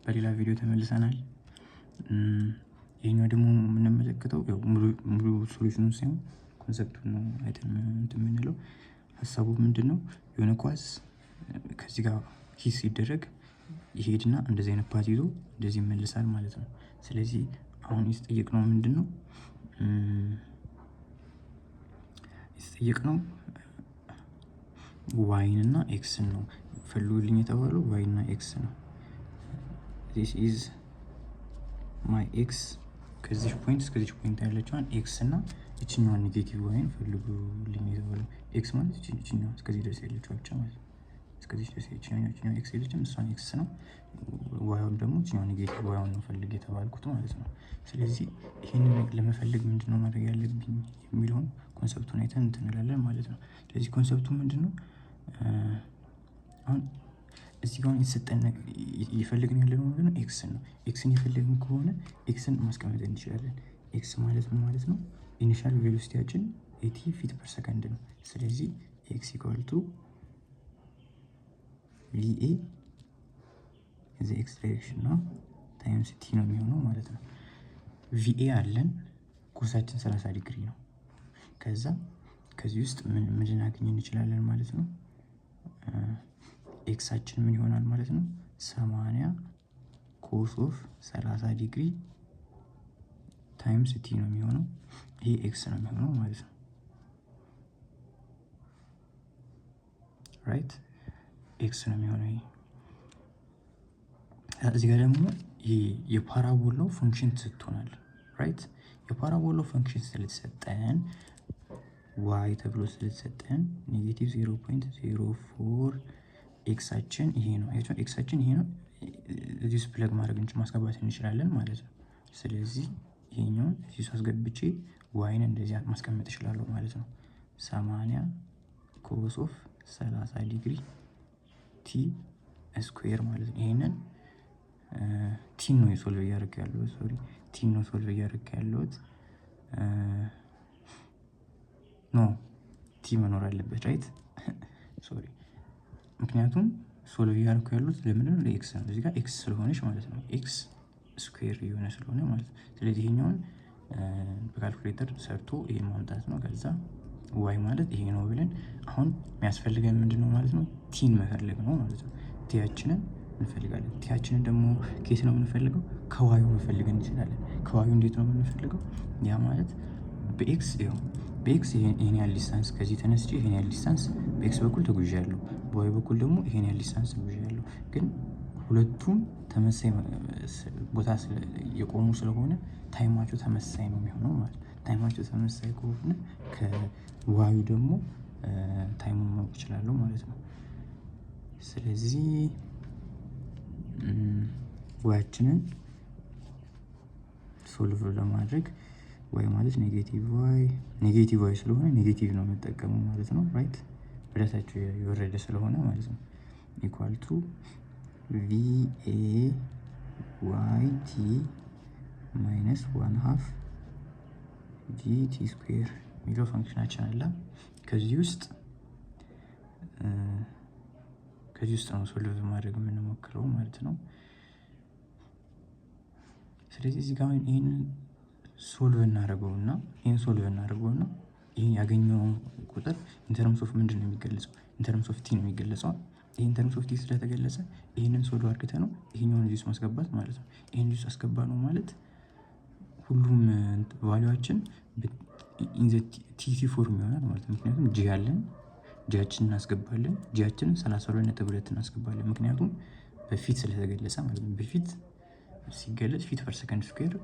በሌላ ቪዲዮ ተመልሰናል። ይሄኛው ደግሞ የምንመለከተው ሙሉ ሶሉሽኑን ሳይሆን ኮንሰፕቱን ነው አይተን የምንለው። ሀሳቡ ምንድነው? የሆነ ኳስ ከዚህ ጋር ሂስ ሲደረግ ይሄድና እንደዚህ አይነት ፓዝ ይዞ እንደዚህ ይመልሳል ማለት ነው። ስለዚህ አሁን የተጠየቅነው ምንድነው? የተጠየቅነው ዋይን እና ኤክስን ነው ፈልጉልኝ የተባለው ዋይን እና ኤክስ ነው። this is my x ከዚህ ፖይንት እስከዚህ ፖይንት ያለችዋን ኤክስ እና እቺኛዋን ኔጌቲቭ ዋይን ፈልጉልኝ የተባለው ኤክስ ማለት እቺኛዋ እስከዚህ ድረስ ያለችው ብቻ ማለት ነው። እስከዚህ ድረስ እቺኛዋ ኤክስ ያለችው እሷን ኤክስ ነው። ዋይን ደግሞ እቺኛዋ ኔጌቲቭ ዋይን ነው ፈልግ የተባልኩት ማለት ነው። ስለዚህ ይሄንን ለመፈለግ ምንድነው ማድረግ ያለብኝ የሚለውን ኮንሰፕቱን አይተን እንላለን ማለት ነው። ስለዚህ ኮንሰፕቱ ምንድነው? አሁን እዚህ ጋር የተሰጠን እየፈለግን ያለነው ምንድነው? ኤክስን ነው። ኤክስን የፈለግን ከሆነ ኤክስን ማስቀመጥ እንችላለን። ኤክስ ማለት ምን ማለት ነው? ኢኒሻል ቬሎሲቲያችን 80 ፊት ፐር ሰከንድ ነው። ስለዚህ ኤክስ ኢኳል ቱ ቪኤ እዚ ኤክስ ዳይሬክሽን ነው ታይምስ ቲ ነው የሚሆነው ማለት ነው። ቪኤ አለን ኮሳችን 30 ዲግሪ ነው። ከዛ ከዚህ ውስጥ ምን ልናገኝ እንችላለን ማለት ነው? ኤክሳችን ምን ይሆናል ማለት ነው? 80 ኮስ ኦፍ 30 ዲግሪ ታይምስ ቲ ነው የሚሆነው። ይሄ ኤክስ ነው የሚሆነው ማለት ነው። ራይት ኤክስ ነው የሚሆነው። ይሄ እዚህ ጋር ደግሞ የፓራቦላው ፈንክሽን ተሰጥቶናል። ራይት የፓራቦላው ፈንክሽን ስለተሰጠን ዋይ ተብሎ ስለተሰጠን ኔጌቲቭ 0.04 ኤክሳችን ይሄ ነው። ኤክሳችን ይሄ ነው። እዚህ ውስጥ ፕለግ ማድረግ ማስገባት እንችላለን ማለት ነው። ስለዚህ ይሄኛውን እዚህ ውስጥ አስገብቼ ዋይን እንደዚህ ማስቀመጥ እችላለሁ ማለት ነው። 80 ኮስ ኦፍ 30 ዲግሪ ቲ ስኩዌር ማለት ነው። ይሄንን ቲን ነው ሶልቭ እያደረኩ ያለሁት። ሶሪ ቲን ነው ሶልቭ እያደረኩ ያለሁት። ኖ ቲ መኖር አለበት ራይት። ሶሪ ምክንያቱም ሶልቭ እያደረኩ ያለሁት ለምንድን ነው? ለኤክስ ነው። እዚህ ጋር ኤክስ ስለሆነች ማለት ነው። ኤክስ ስኩዌር የሆነ ስለሆነ ማለት ነው። ስለዚህ ይሄኛውን በካልኩሌተር ሰርቶ ይሄን ማምጣት ነው። ከዛ ዋይ ማለት ይሄ ነው ብለን አሁን የሚያስፈልገን ምንድነው ማለት ነው? ቲን መፈለግ ነው ማለት ነው። ቲያችንን እንፈልጋለን። ቲያችንን ደግሞ ከየት ነው የምንፈልገው? ከዋዩ መፈልግ እንችላለን። ከዋዩ እንዴት ነው የምንፈልገው? ያ ማለት በኤክስ ይሄን ያህል ዲስታንስ ከዚህ ተነስቼ ይሄን ያህል ዲስታንስ በኤክስ በኩል ተጉዣለሁ፣ በዋይ በኩል ደግሞ ይሄን ያህል ዲስታንስ ተጉዣለሁ። ግን ሁለቱም ተመሳሳይ ቦታ የቆሙ ስለሆነ ታይማቸው ተመሳሳይ ነው የሚሆነው ማለት ነው። ታይማቸው ተመሳሳይ ከሆነ ከዋዩ ደግሞ ታይሙን ማወቅ እችላለሁ ማለት ነው። ስለዚህ ዋያችንን ሶልቭ ለማድረግ ዋይ ማለት ኔጌቲቭ ዋይ ስለሆነ ኔጌቲቭ ነው የምጠቀመው ማለት ነው። ራይት ወደታችሁ የወረደ ስለሆነ ማለት ነው። ኢኳል ቱ ቪኤ ዋይ ቲ ማይነስ 1/2 ጂቲ ስኩዌር የሚለው ፈንክሽናችን አለ። ከዚህ ውስጥ ነው ሶልቭ ማድረግ የምንሞክረው ማለት ነው። ስለዚህ እዚህ ጋር ይሄንን ሶልቭ እናደርገውና ይሄን ያገኘው ቁጥር ኢንተርምስ ኦፍ ምንድን ነው የሚገለጸው? ኢንተርምስ ኦፍ ቲ ነው የሚገለጸው። ይሄ ኢንተርምስ ኦፍ ቲ ስለተገለጸ ይሄንን ሶልቭ አድርገን ነው ይሄኛውን እዚህ ውስጥ ማስገባት ማለት ነው። ይሄን እዚህ ውስጥ አስገባ ነው ማለት ሁሉም ቫልዩዋችን ኢን ዘ ቲሲ ፎርም ይሆናል ማለት ነው። ምክንያቱም ጂ ያለን ጂያችንን እናስገባለን። ጂያችንን 32.2 እናስገባለን። ምክንያቱም በፊት ስለተገለጸ ማለት ነው። በፊት ሲገለጽ ፊት ፐር ሰከንድ ስኩዌር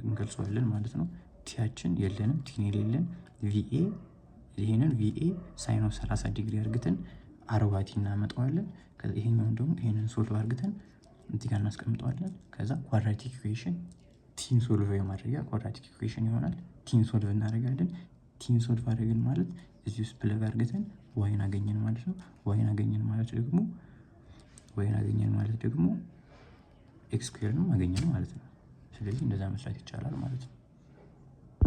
እንገልጸዋለን ማለት ነው። ቲያችን የለንም። ቲን የሌለን ቪኤ ይሄንን ቪኤ ሳይን ኦፍ 30 ዲግሪ አድርገን 40 ቲ እናመጣዋለን። ከዛ ይሄኛውን ደግሞ ይሄንን ሶልቭ አድርገን እዚህ ጋር እናስቀምጠዋለን። ከዛ ኳድራቲክ ኢኩዌሽን ቲን ሶልቭ የማድረጊያ ኳድራቲክ ኢኩዌሽን ይሆናል። ቲን ሶልቭ እናደርጋለን። ቲን ሶልቭ አድርገን ማለት እዚህ ውስጥ ፕለግ አድርገን ዋይን አገኘን ማለት ነው። ዋይን አገኘን ማለት ደግሞ ኤክስ ስኩዌርንም አገኘን ማለት ነው። ስለዚህ እንደዛ መስራት ይቻላል ማለት ነው።